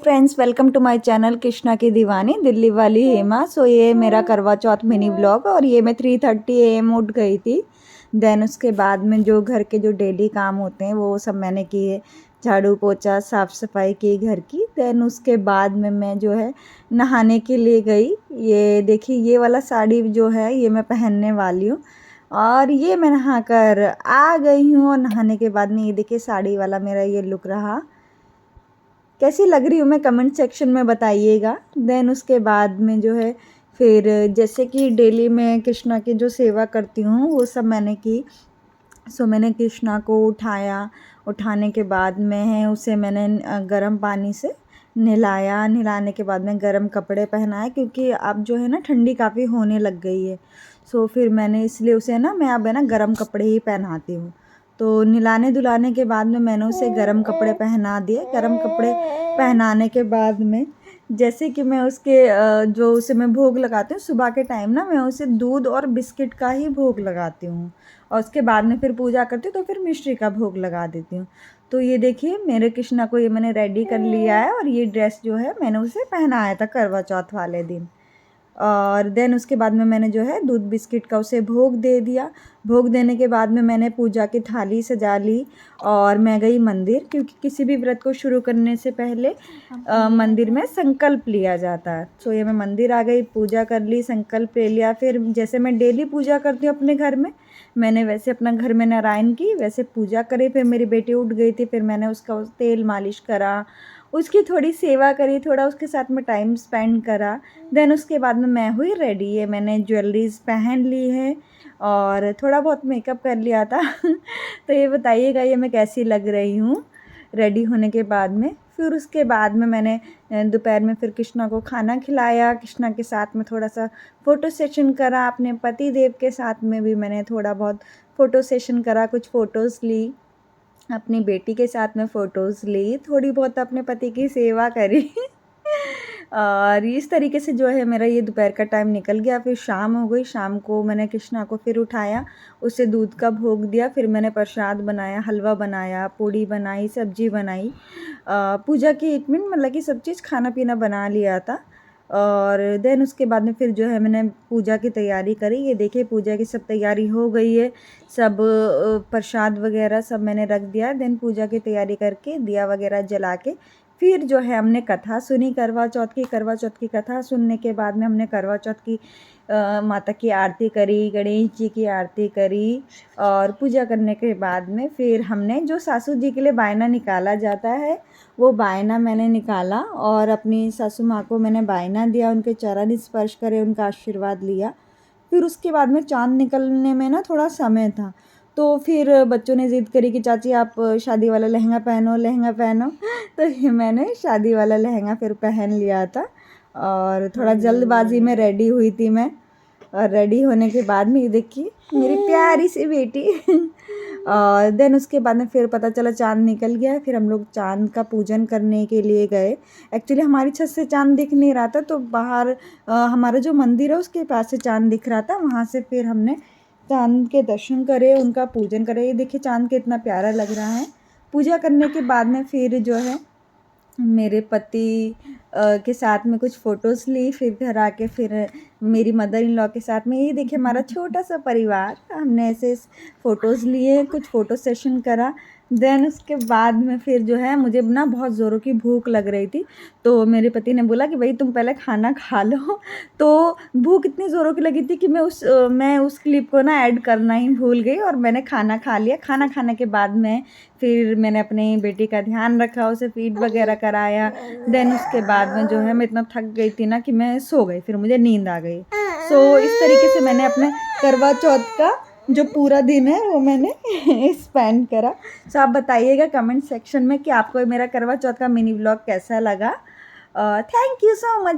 Friends, welcome to my channel Krishna की दीवानी दिल्ली वाली हेमा। सो ये मेरा करवा चौथ मिनी ब्लॉग और ये मैं 3:30 AM उठ गई थी। देन उसके बाद में जो घर के जो डेली काम होते हैं वो सब मैंने किए, झाड़ू पोछा साफ़ सफाई की घर की। देन उसके बाद में मैं जो है नहाने के लिए गई। ये देखिए, ये वाला साड़ी जो है ये मैं पहनने वाली हूँ और ये मैं नहा कर आ गई हूँ। और नहाने के बाद में ये देखिए साड़ी वाला मेरा ये लुक रहा। कैसी लग रही हूँ मैं कमेंट सेक्शन में बताइएगा। देन उसके बाद में जो है फिर जैसे कि डेली मैं कृष्णा की जो सेवा करती हूँ वो सब मैंने की। सो मैंने कृष्णा को उठाया, उठाने के बाद में है उसे मैंने गर्म पानी से नहलाया। नहलाने के बाद में गर्म कपड़े पहनाए क्योंकि अब जो है ना ठंडी काफ़ी होने लग गई है। सो फिर मैंने इसलिए उसे ना मैं अब है ना गर्म कपड़े ही पहनाती हूँ। तो नहलाने धुलाने के बाद में मैंने उसे गर्म कपड़े पहना दिए। गर्म कपड़े पहनाने के बाद में जैसे कि मैं उसके जो उसे मैं भोग लगाती हूँ सुबह के टाइम ना, मैं उसे दूध और बिस्किट का ही भोग लगाती हूँ और उसके बाद में फिर पूजा करती हूँ तो फिर मिश्री का भोग लगा देती हूँ। तो ये देखिए मेरे कृष्णा को ये मैंने रेडी कर लिया है और ये ड्रेस जो है मैंने उसे पहनाया था करवा चौथ वाले दिन। और देन उसके बाद में मैंने जो है दूध बिस्किट का उसे भोग दे दिया। भोग देने के बाद में मैंने पूजा की थाली सजा ली और मैं गई मंदिर, क्योंकि किसी भी व्रत को शुरू करने से पहले मंदिर में संकल्प लिया जाता है। सो ये मैं मंदिर आ गई, पूजा कर ली, संकल्प ले लिया। फिर जैसे मैं डेली पूजा करती हूँ अपने घर में, मैंने वैसे अपना घर में नारायण की वैसे पूजा करी। फिर मेरी बेटी उठ गई थी, फिर मैंने उसका तेल मालिश करा, उसकी थोड़ी सेवा करी, थोड़ा उसके साथ में टाइम स्पेंड करा। देन उसके बाद में मैं हुई रेडी। ये मैंने ज्वेलरीज पहन ली है और थोड़ा बहुत मेकअप कर लिया था तो ये बताइएगा ये मैं कैसी लग रही हूँ रेडी होने के बाद में। फिर उसके बाद में मैंने दोपहर में फिर कृष्णा को खाना खिलाया। कृष्णा के साथ में थोड़ा सा फ़ोटो सेशन करा। अपने पति देव के साथ में भी मैंने थोड़ा बहुत फ़ोटो सेशन करा, कुछ फ़ोटोज़ ली, अपनी बेटी के साथ में फ़ोटोज़ ली, थोड़ी बहुत अपने पति की सेवा करी और इस तरीके से जो है मेरा ये दोपहर का टाइम निकल गया। फिर शाम हो गई। शाम को मैंने कृष्णा को फिर उठाया, उसे दूध का भोग दिया। फिर मैंने प्रसाद बनाया, हलवा बनाया, पूड़ी बनाई, सब्जी बनाई। पूजा की 1 मिनट मतलब कि सब चीज़ खाना पीना बना लिया था। और देन उसके बाद में फिर जो है मैंने पूजा की तैयारी करी। ये देखिए पूजा की सब तैयारी हो गई है, सब प्रसाद वगैरह सब मैंने रख दिया। देन पूजा की तैयारी करके दिया वगैरह जला के फिर जो है हमने कथा सुनी करवा चौथ की। करवा चौथ की कथा सुनने के बाद में हमने करवा चौथ की माता की आरती करी, गणेश जी की आरती करी और पूजा करने के बाद में फिर हमने जो सासू जी के लिए बायना निकाला जाता है वो बायना मैंने निकाला और अपनी सासू माँ को मैंने बायना दिया, उनके चरण स्पर्श करे, उनका आशीर्वाद लिया। फिर उसके बाद में चाँद निकलने में ना थोड़ा समय था, तो फिर बच्चों ने ज़िद करी कि चाची आप शादी वाला लहंगा पहनो, लहंगा पहनो तो ये मैंने शादी वाला लहंगा फिर पहन लिया था और थोड़ा जल्दबाजी में रेडी हुई थी मैं। और रेडी होने के बाद में ये देखिए मेरी प्यारी सी बेटी और देन उसके बाद में फिर पता चला चाँद निकल गया। फिर हम लोग चाँद का पूजन करने के लिए गए। एक्चुअली हमारी छत से चाँद दिख नहीं रहा था, तो बाहर हमारा जो मंदिर है उसके पास से चाँद दिख रहा था। वहाँ से फिर हमने चाँद के दर्शन करे, उनका पूजन करे। ये देखिए चाँद कितना प्यारा लग रहा है। पूजा करने के बाद में फिर जो है मेरे पति के साथ में कुछ फ़ोटोज़ ली। फिर घर आके फिर मेरी मदर इन लॉ के साथ में, ये देखिए हमारा छोटा सा परिवार, हमने ऐसे फ़ोटोज़ लिए, कुछ फ़ोटो सेशन करा। देन उसके बाद में फिर जो है मुझे ना बहुत ज़ोरों की भूख लग रही थी, तो मेरे पति ने बोला कि भाई तुम पहले खाना खा लो। तो भूख इतनी ज़ोरों की लगी थी कि मैं उस क्लिप को ना ऐड करना ही भूल गई और मैंने खाना खा लिया। खाना खाने के बाद में फिर मैंने अपनी बेटी का ध्यान रखा, उसे फीड वगैरह कराया। देन उसके बाद में जो है मैं इतना थक गई थी ना कि मैं सो गई, फिर मुझे नींद आ गई। सो इस तरीके से मैंने अपने करवा चौथ का जो पूरा दिन है वो मैंने स्पेंड करा। सो आप बताइएगा कमेंट सेक्शन में कि आपको मेरा करवा चौथ का मिनी व्लॉग कैसा लगा। Thank you so much.